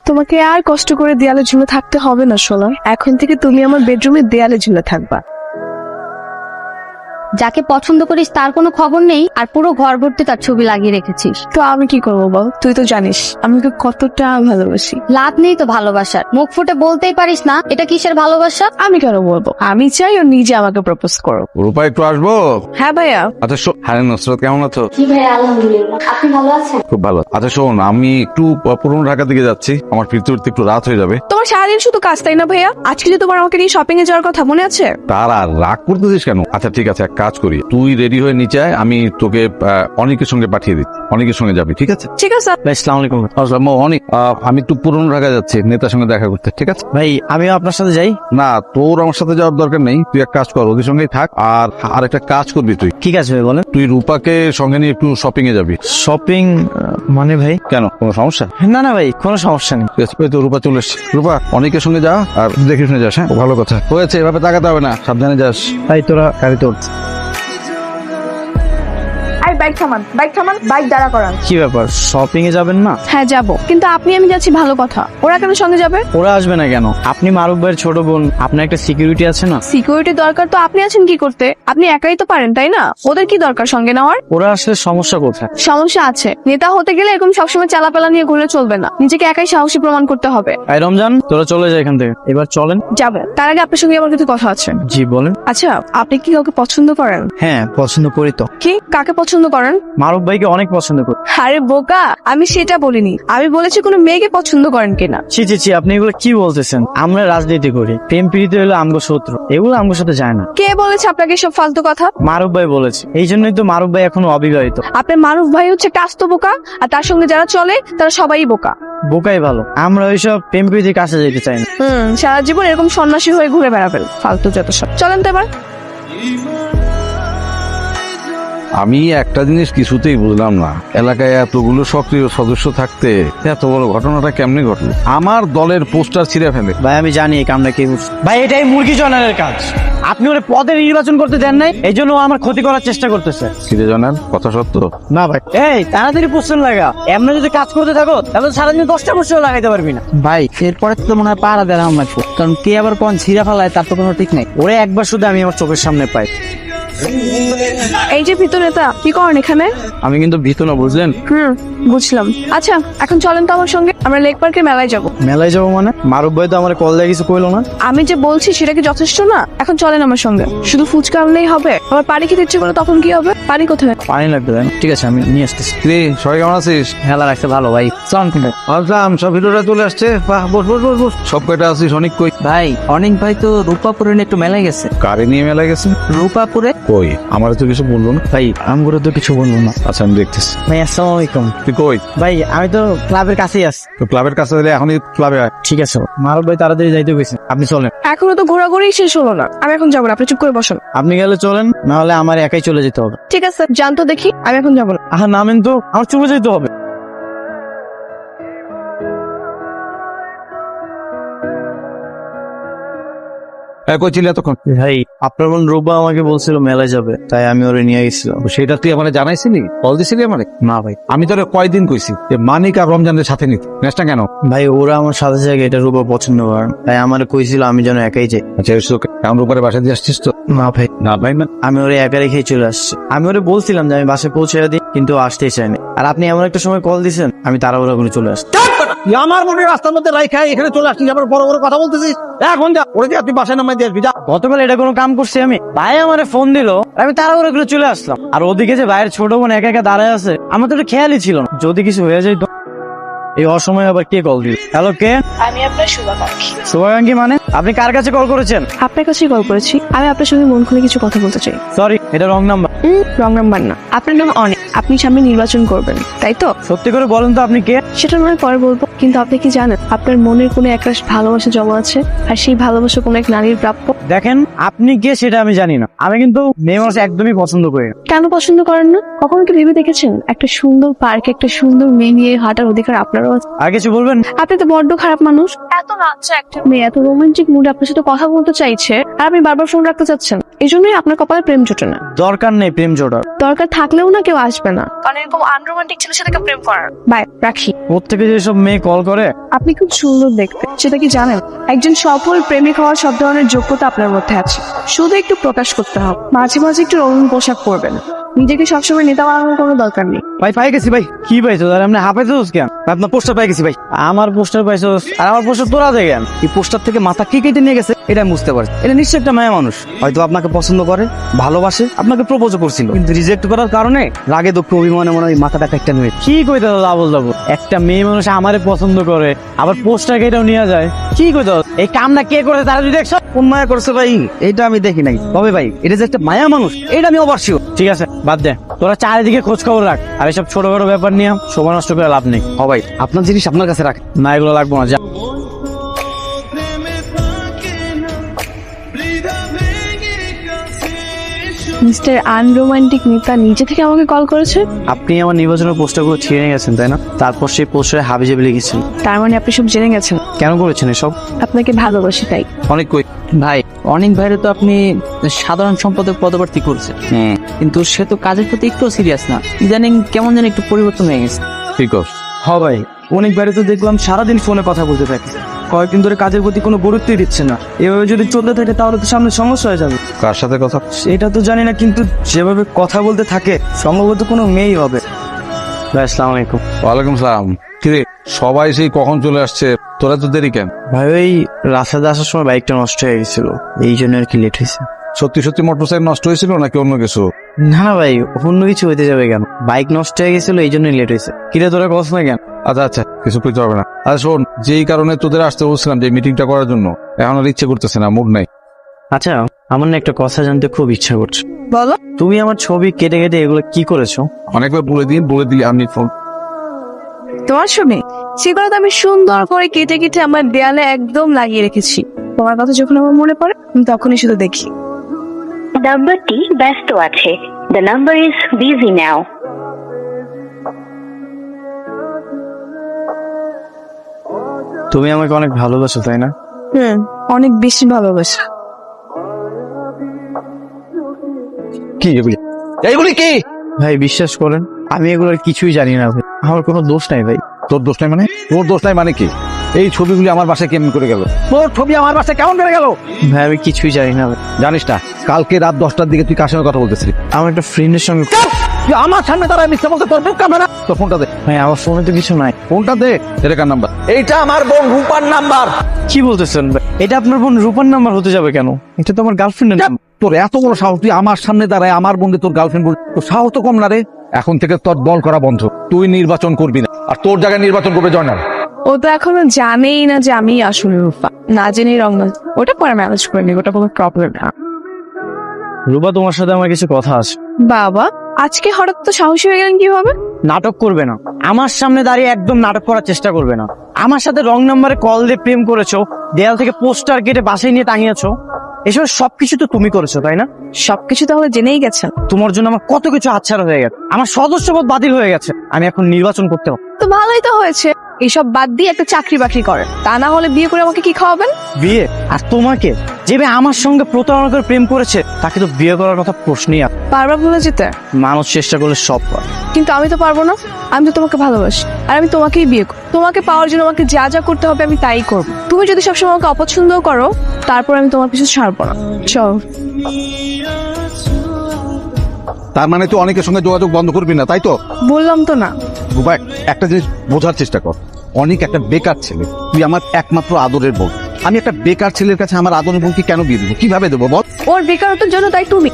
তোমাকে আর কষ্ট করে দেয়ালে ঝুলে থাকতে হবে না সোনা, এখন থেকে তুমি আমার বেডরুমে দেয়ালে ঝুলে থাকবা। যাকে পছন্দ করিস তার কোনো খবর নেই, আর পুরো ঘর ভর্তি তার ছবি লাগিয়ে রেখেছিস। তো আমি কি করবো বল, তুই তো জানিস আমি ওকে কতটা ভালোবাসি। লাভ নেই তো ভালোবাসার, মুখ ফুটে বলতেই পারিস না এটা কিসের ভালোবাসা। আমি কেন বলবো, আমি চাই ও নিজে আমাকে প্রপোজ করো। রূপা একটু আসবো? হ্যাঁ ভাইয়া। আচ্ছা হ্যাঁ নুসরাত, কেমন আছো? জি ভাই আলহামদুলিল্লাহ, আপনি ভালো আছেন? খুব ভালো। আচ্ছা শোন, আমি একটু পুরনো ঢাকা দিকে যাচ্ছি, আমার ফিরতে ফিরতে একটু রাত হয়ে যাবে। তোমার সারাদিন শুধু কাজ তাই না ভাইয়া? আজকে যে তোমার আমাকে নিয়ে শপিং এ যাওয়ার কথা মনে আছে? তার আর রাগ করতেছিস কেন? আচ্ছা ঠিক আছে, এক কাজ করি, তুই রেডি হয়ে নিচে আয়, আমি তোকে অনেকের সঙ্গে পাঠিয়ে দিচ্ছি, অনেকের সঙ্গে যাবি, ঠিক আছে? ঠিক আছে। ভাই আসসালামু আলাইকুম। আসসালাম, অনেক আমি একটু পুরনো ঢাকা যাচ্ছি নেতার সঙ্গে দেখা করতে, ঠিক আছে? ভাই আমিও আপনার সাথে যাই। না, তোর আমার সাথে যাওয়ার দরকার নেই, তুই এক কাজ কর, ওদের সঙ্গেই থাক। আর একটা কাজ করবি তুই, ঠিক আছে ভাই বলেন। তুই রূপাকে সঙ্গে নিয়ে একটু শপিং এ যাবি। শপিং মানে ভাই? কেন, কোনো সমস্যা? না না ভাই কোনো সমস্যা নেই। ঠিক আছে, ওই তো রূপা চলে এসছে। রূপা অনেকের সঙ্গে যা, আর দেখে শুনে যাস। হ্যাঁ, ভালো কথা হয়েছে, এভাবে তাকাতে হবে না, সাবধানে যাস। ভাই তোরা গাড়িতে উঠ। আই বাইক থামান, বাইক দাঁড়া করান। কি ব্যাপার, শপিং এ যাবেন না? হ্যাঁ যাবো, কিন্তু আপনি আমি যাচ্ছি ভালো কথা, ওরা কেন সঙ্গে যাবে? ওরা আসবে না কেন? আপনি মারুফ ভাইয়ের ছোট বোন, আপনার একটা সিকিউরিটি আছে না? সিকিউরিটি দরকার তো আপনি আছেন কি করতে? আপনি একাই তো পারেন তাই না? ওদের কি দরকার সঙ্গে নেওয়ার? ওরা আসলে সমস্যা কোথায়? সমস্যা আছে, নেতা হতে গেলে এরকম সবসময় চালাপালা নিয়ে ঘুরে চলবে না, নিজেকে একাই সাহসী প্রমাণ করতে হবে। ভাই রমজান তোরা চলে যায় এখান থেকে, এবার চলেন। যাবে, তার আগে আপনার সঙ্গে আমার কিছু কথা আছে। জি বলেন। আচ্ছা, আপনি কি কাউকে পছন্দ করেন? হ্যাঁ পছন্দ করি তো। কি, কাকে পছন্দ করেন? মারুফ ভাইকে অনেক পছন্দ করি। আরে বোকা, আমি সেটা বলিনি, আমি বলেছি কোনো মেয়েকে পছন্দ করেন কিনা। ছি ছি ছি, আপনি এগুলো কি বলতেছেন? আমরা রাজনীতি করি, প্রেম প্রীতি হলো আমগো শত্রু, এগুলো আমগোর সাথে যায় না। কে বলেছে আপনাকে সব ফালতু কথা? মারুফ ভাই বলেছে, এই জন্যই তো মারুফ ভাই এখনো অবিবাহিত। আপনার মারুফ ভাই হচ্ছে একটা আস্ত বোকা, আর তার সঙ্গে যারা চলে তারা সবাই বোকা। বোকাই ভালো, আমরা ওইসব প্রেম প্রীতির কাছে যেতে চাই না। সারা জীবন এরকম সন্ন্যাসী হয়ে ঘুরে বেড়াবেন, ফালতু যত সব। চলেন তো এবার। আমি একটা জিনিস কিছুতেই বুঝলাম না, এলাকায় এতগুলো সক্রিয় সদস্য থাকতে এত বড় ঘটনাটা কেমনে ঘটলো? আমার দলের পোস্টার ছিঁড়ে ফেলে। ভাই আমি জানি এই কামটা কে করছে। ভাই এটাই মুরগি জনারের কাজ, আপনি ওরে পদে নির্বাচন করতে দেন নাই, এই জন্য ও আমার ক্ষতি করার চেষ্টা করতেছে। ছিঁড়ে জানার কথা সত্য? না ভাই, এই তাড়াতাড়ি পোস্টার লাগা, এমনি যদি কাজ করতে থাকো তাহলে সারাদিন 10টা পোস্টার লাগাইতে পারবি না। ভাই এরপরে তো মনে হয় পাড়া দেওয়া লাগবে, কারণ কে আবার কোন ছিঁড়া ফেলায় তার তো কোনো ঠিক নেই। ওরে একবার শুধু আমি আমার চোখের সামনে পাই। এই যে ভিতর নেতা, কি করেন এখানে? আমি কিন্তু ভীত না, বুঝলেন? বুঝলাম। আচ্ছা এখন চলেন তো আমার সঙ্গে, আমরা লেক পার্কে মেলায় যাব। মেলায় যাবো মানে? মারুফ ভাই তো আমার কল দিয়ে কিছু কইলো না। আমি যে বলছি সেটা কি যথেষ্ট না? এখন চলেন আমার সঙ্গে। শুধু ফুচকা আনলেই হবে? আবার পানি খেতে ইচ্ছে করলে তখন কি হবে? পানি কোথায়? পানি লাগবে তাই না? ঠিক আছে আমি নিয়ে আসতেছি। রে সবাই কেমন আছিস? হেলা রাখতে ভালো ভাই, চল কিন্তু। আসলাম, সব ভিডিওটা চলে আসছে। বাহ, বস বস বস বস। সব কয়টা আছিস? অনেক কই? ভাই অনেক ভাই তো রূপাপুরে নিয়ে একটু মেলায় গেছে। কারে নিয়ে মেলা গেছে? রূপাপুরে। কই, আমার তো কিছু বললো না। ভাই আমগুলো তো কিছু বলবো না। আচ্ছা আমি দেখতেছি। ভাই আসসালামু আলাইকুম। তুই কই? ভাই আমি তো ক্লাবের কাছেই আছি। তো ক্লাবের কাছে দিলে এখনই ক্লাবে আয়। ঠিক আছে, মারুফ ভাই তাড়াতাড়ি যাইতে গেছে, আপনি চলেন। এখনো তো ঘোরাঘুরি শেষ হলো না, আমি এখন যাবো না, আপনি চুপ করে বসুন। আপনি গেলে চলেন, না হলে আমার একাই চলে যেতে হবে। ঠিক আছে যান তো দেখি, আমি এখন যাবো না। আহা নামেন তো, আমার চলে যেতে হবে। কই ছিলি এতক্ষণ? ভাই আপনার বোন রূপা আমাকে বলছিল মেলায় যাবে, তাই আমি ওরে নিয়ে গেছিলাম। সেটা তুই আমার জানাইছিলি? কল দিছিলি আমারে? না ভাই। আমি তোরে কয়দিন কইছি যে মানিক আর রমজানের সাথে নিতে, নেসটা কেন? ভাই ওরা আমার সাথে জায়গায় এটা রূপা পছন্দ করেন, তাই আমার কইছিল আমি যেন একাই যাই। আচ্ছা এসো, কেমন উপরে বাসা দিয়ে আসছিস তো? না ভাই, না ভাই না, আমি ওরে একা রেখেই চলে আসছি। আমি ওরে বলছিলাম যে আমি বাসে পৌঁছে দিই, কিন্তু ও আসতেই চাইনি। আর আপনি এমন একটা সময় কল দিছেন, আমি তাড়াহুড়া করে চলে আসছি। আমার মনে রাস্তার মধ্যে রাইখা এখানে চলে আসছিস, আবার বড় বড় কথা বলতেছিস। এখন যা, ওরে যা, তুই বাসায় নামাই দিয়ে আসবি, যা। গতকাল এটা কোনো কাম করছি আমি? ভাই আমারে ফোন দিল, আমি তাড়াহুড়া করে চলে আসলাম। আর ওদিকে যে ভাইয়ের ছোট বোন একা একা দাঁড়ায় আছে, আমার তো এটা খেয়ালই ছিল না। যদি কিছু হয়ে যায় তো? এই অসময়ে আবার কে কল দিল? হ্যালো কে? আমি আপনার শুভাকাঙ্ক্ষী। শুভাকাঙ্ক্ষী মানে? আপনি কার কাছে কল করেছেন? আপনার কাছেই কল করেছি, আমি আপনার সঙ্গে মন খুলে কিছু কথা বলতে চাই। সরি, এটা রং নাম্বার। রং নাম্বার না, আপনার নাম অনেক, আপনি সামনে নির্বাচন করবেন তাই তো? সত্যি করে বলেন তো আপনি কে? সেটা নয় পরে বলবো, কিন্তু আপনি কি জানেন আপনার মনের কোনো একটা ভালোবাসা জমা আছে, আর সেই ভালোবাসা কোনো এক নারীর প্রাপ্য? দেখেন আপনি কে সেটা আমি জানি না, আমি কিন্তু মেয়ে মানুষ একদমই পছন্দ করি না। কেন পছন্দ করেন না? কখনো কি ভেবে দেখেছেন একটা সুন্দর পার্কে একটা সুন্দর মেয়ে নিয়ে হাঁটার অধিকার আপনারও আছে? আর কিছু বলবেন? আপনি তো বড্ড খারাপ মানুষ, এত বাচ্চা একটা মেয়ে এত রোমান্টিক মুডে আপনার সাথে কথা বলতে চাইছে, আর আপনি বারবার ফোন রাখতে চাচ্ছেন, এই জন্যই আপনার কপালে প্রেম জোটে না। দরকার নেই প্রেম জোড়ার। দরকার থাকলেও না কেউ আসবে না, কারণ এরকম আনরোমান্টিক ছেলের সাথে কেউ প্রেম করার। বাই, রাখি। প্রত্যেকে যেসব মেয়ে কল করে, আপনি খুব সুন্দর দেখতে, সেটা কি জানেন? একজন সফল প্রেমিক হওয়ার সব ধরনের যোগ্যতা আপনার মধ্যে আছে, শুধু একটু প্রকাশ করতে হবে। মাঝে মাঝে একটু রঙিন পোশাক পরবেন, নিজেকে সবসময় নেতা বানানোর কোনো দরকার নেই। ভাই পাই গেছি ভাই। কি পাইছো আর আপনি হাফাইছোস কেন? আপনার পোস্টার পাই গেছি ভাই। আমার পোস্টার পাইছোস আর আমার পোস্টার তোরা দেয় কেন? এই পোস্টার থেকে মাথা কি কেটে নিয়ে গেছে এটা আমি বুঝতে পারছি। এটা নিশ্চয়ই একটা মায়া মানুষ, হয়তো আপনাকে পছন্দ করে, ভালোবাসে, আপনাকে প্রপোজ করছিল, কিন্তু রিজেক্ট করার কারণে রাগে দুঃখ অভিমানে মনে হয় মাথাটা একটা নিয়ে কি কইতে আবল যাবো। একটা মেয়ে মানুষ আমারে পছন্দ করে আবার পোস্টার কেটেও নিয়ে যায়, কি কইতে? এই কামটা কে করেছে তারা যদি দেখছো? কোন মায়া করছে ভাই এটা আমি দেখি নাই, তবে ভাই এটা যে একটা মায়া মানুষ এটা আমি অবশ্যই। ঠিক আছে বাদ দে, তোরা চারিদিকে খোঁজ খবর রাখ, আর এসব ছোটখাটো ব্যাপার নিয়ে সময় নষ্ট করে লাভ নেই। ও ভাই আপনার জিনিস আপনার কাছে রাখ, না এগুলো লাগবো না, যা। মিস্টার আনরোমান্টিক নেতা নিজে থেকে আমাকে কল করেছে। আপনি আমার নির্বাচনের পোস্টারগুলো ছিঁড়ে নিয়ে গেছেন তাই না? তারপর সেই পোস্টারে হাবিজাবি লিখেছেন। তার মানে আপনি সব জেনে গেছেন। কেন করেছেন এসব? আপনাকে ভালোবাসি তাই। অনেক কই ভাই অনেক ভাইরে তো আপনি সাধারণ সম্পাদক পদপ্রার্থী করছেন, কিন্তু সে তো কাজের প্রতি একটু সিরিয়াস না, ইদানিং কেমন যেন একটু পরিবর্তন হয়ে গেছে। ঠিক আছে। হ ভাই, অনেক বাইরে তো দেখলাম সারাদিন ফোনে কথা বলতে থাকে, কয়েকদিন ধরে কাজের প্রতি কোনো গুরুত্বই দিচ্ছে না। এভাবে যদি চলতে থাকে তাহলে তো সামনে সমস্যা হয়ে যাবে। কার সাথে কথা? সেটা তো জানি না, কিন্তু যেভাবে কথা বলতে থাকে সম্ভবত কোনো মেয়েই হবে। ভাই আসসালামু আলাইকুম। ওয়ালাইকুম সালাম। কিরে সবাই সেই কখন চলে আসছে, তোরা তো দেরি কেন? ভাই ওই রাস্তাতে আসার সময় বাইকটা নষ্ট হয়ে গেছিল, এই জন্য আর কি লেট হয়েছে। সত্যি সত্যি মোটরসাইকেল নষ্ট হয়েছিল নাকি অন্য কিছু? না ভাই অন্য কিছু হইতে যাবে কেন, বাইক নষ্ট হয়ে গেছিল এই জন্যই লেট হয়েছে। কিরে তোরা কস না কেন? আচ্ছা আচ্ছা, কিছু কইতে হবে না। আচ্ছা শোন, যেই কারণে তোদের আসতে বলছিলাম যে মিটিংটা করার জন্য, এখন আর ইচ্ছে করতেছে না, মুড নাই। আচ্ছা আমার না একটা কথা জানতে খুব ইচ্ছা করছে। বলো। তুমি আমার ছবি কেটে কেটে এগুলো কি করেছো? অনেকবার বলে দিলি আমি ফোন। তোমার ছবি সেগুলো তো আমি সুন্দর করে কেটে কেটে আমার দেয়ালে একদম লাগিয়ে রেখেছি। তোমার কথা যখন আমার মনে পড়ে আমি তখনই শুধু দেখি। নাম্বারটি ব্যস্ত আছে। The number is busy now. তুমি আমাকে অনেক ভালোবাসো তাই না? অনেক বেশি ভালোবাসা। কি এগুলি? এইগুলি কি? ভাই বিশ্বাস করেন আমি এগুলোর কিছুই জানি না ভাই, আমার কোনো দোষ নাই ভাই। তোর দোষ নাই মানে? তোর দোষ নাই মানে কি? এই ছবিগুলি আমার বাসায় কেমন করে গেল? তোর ছবি আমার বাসায় কেমন করে গেল? ভাই আমি কিছুই জানি না ভাই। জানিস না কালকে রাত 10টার দিকে তুই কার সঙ্গে কথা বলতেছিলি? আমার একটা ফ্রেন্ডের সঙ্গে। তুই আমার সামনে দাঁড়ায় মিথ্যা বলতে তোর মুখ কামড়া। তোর ফোনটা দে। ভাই আমার ফোনে তো কিছু নাই। ফোনটা দে। এটা কার নাম্বার? এইটা আমার বোন রূপার নাম্বার। কি বলতেছেন ভাই? এটা আপনার বোন রূপার নাম্বার হতে যাবে কেন? এটা তো আমার গার্লফ্রেন্ডের নাম্বার। তোর এত বড় সাহস, তুই আমার সামনে দাঁড়ায় আমার বোনকে তোর গার্লফ্রেন্ড বল? তোর সাহস তো কম না রে। এখন থেকে তোর দল করা বন্ধ, তুই নির্বাচন করবি না, আর তোর জায়গায় নির্বাচন করবে জয়নাল। ও তো এখনো জানেই না যে আমি আসলে রূপা, না জেনেই রং না। ওটা পরে ম্যানেজ করে নিই, ওটা কোনো প্রবলেম না। রূপা তোমার সাথে আমার কিছু কথা আছে। বাবা আজকে হঠাৎ তো সাহসী হয়ে গেলেন কিভাবে? নাটক করবে না, আমার সামনে দাঁড়িয়ে একদম নাটক করার চেষ্টা করবে না। আমার সাথে রং নাম্বারে কল দিয়ে প্রেম করেছো, দেয়াল থেকে পোস্টার কেটে বাসায় নিয়ে টাঙিয়েছো, এসব সবকিছু তো তুমি করেছো তাই না? সবকিছু তাহলে জেনেই গেছেন। তোমার জন্য আমার কত কিছু হাতছাড়া হয়ে গেছে, আমার সদস্যপদ বাতিল হয়ে গেছে, আমি এখন নির্বাচন করতে হবে। তো ভালোই তো হয়েছে, এইসব বাদ দিয়ে একটা চাকরি বাকরি করেন, তা না হলে বিয়ে করে আমাকে কি খাওয়াবেন? বিয়ে? আর তোমাকে যে মেয়ে আমার সঙ্গে প্রতারণা করে প্রেম করেছে তাকে তো বিয়ে করার কথা প্রশ্নই আসে না। পারবা ভুলে যেতে? মানুষ চেষ্টা করলে সব পারে। কিন্তু আমি তো পারবো না, আমি তো তোমাকে ভালোবাসি, আর আমি তোমাকেই বিয়ে করব। তোমাকে পাওয়ার জন্য আমাকে যা যা করতে হবে আমি তাই করব। তুমি যদি সবসময় আমাকে অপছন্দও করো, তারপর আমি তোমার পিছু ছাড়বো না। চল। তার মানে তুই অনেকের সঙ্গে যোগাযোগ বন্ধ করবি না, তাই তো? বললাম তো না। রূপা একটা জিনিস বোঝার চেষ্টা কর, অনেক একটা বেকার ছেলে, তুই আমার একমাত্র আদরের বোন। আমি একটা বেকার ছেলের কাছে আমার আদরের বোনকে কেন বিয়ে দেবো? কিভাবে দেবো বল? ওর বেকারত্বের জন্য তাই তুমি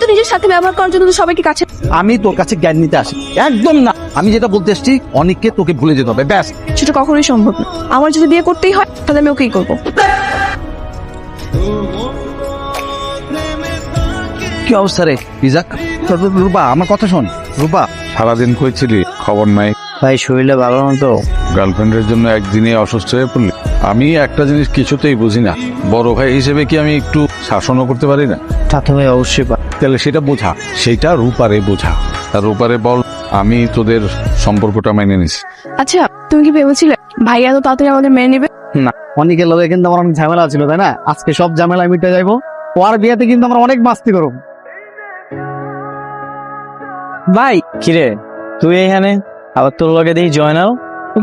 তো নিজের সাথে ব্যবহার করার জন্য তো সবাইকে কাছে। আমি তোর কাছে জ্ঞান নিতে আসি একদম না। আমি যেটা বলতে এসছি, অনেককে তোকে ভুলে যেতে হবে, ব্যাস। সেটা কখনোই সম্ভব না। আমার যদি বিয়ে করতেই হয় তাহলে আমি ওকেই করবো। কি অবস্থা রে ইজাক? রূপা আমার কথা শোন। রূপা সারাদিন কইছিলি, খবর নাই। ভাই শরীরটা ভালো না তো। গার্লফ্রেন্ডের জন্য একদিনে অসুস্থ হয়ে পড়লি। আমি একটা জিনিস কিছুতেই বুঝি না, বড় ভাই হিসেবে কি আমি একটু শাসনও করতে পারি না? তা তো ভাই অবশ্যই পারে। তাহলে সেটা বোঝা, সেটা রূপারে বোঝা। আর রূপারে বল আমি তোদের সম্পর্কটা মেনে নিস। আচ্ছা তুমি কি ভেবেছিলে ভাইয়া তো তাড়াতাড়ি আমাদের মেনে নেবে? না, অনেকের লগে কিন্তু আমার অনেক ঝামেলা ছিল তাই না? আজকে সব ঝামেলা মিটে যাইবো, ওর বিয়েতে কিন্তু আমরা অনেক মাস্তি করব। ভাই কিরে তুই এইখানে আবার তোর লগে দেখি জয়নাল।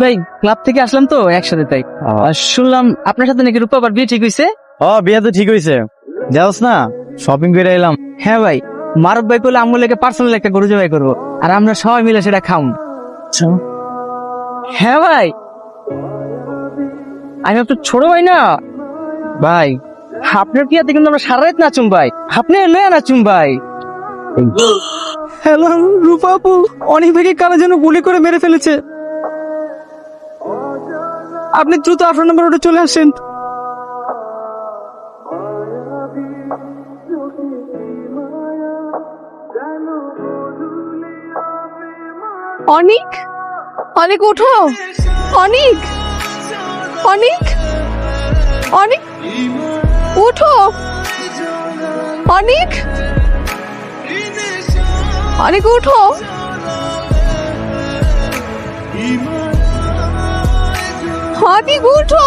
ভাই ক্লাব থেকে আসলাম তো একসাথে তাই আর শুনলাম আপনার সাথে নাকি রূপা আবার বিয়ে ঠিক হয়েছে। বিয়ে তো ঠিক হয়েছে, যাওস না শপিং করে এলাম। হ্যাঁ ভাই, মারুফ ভাই বলে আমগুলো পার্সোনাল একটা গরু জবাই করবো আর আমরা সবাই মিলে সেটা খাম। হ্যাঁ ভাই, আমি আপনার ছোট ভাই না ভাই, আপনার বিয়াতে কিন্তু আমরা সারা রাত নাচুম ভাই, আপনি নয়া নাচুম ভাই। হ্যালো রূপা আপু, অনেক ভাইকে কারা যেন গুলি করে মেরে ফেলেছে, আপনি দ্রুত 18 নম্বর রোডে চলে আসেন। অনিক, অনিক ওঠো, অনিক, অনিক, অনিক ওঠো, অনিক, অনিক ওঠো, অনিক ওঠো।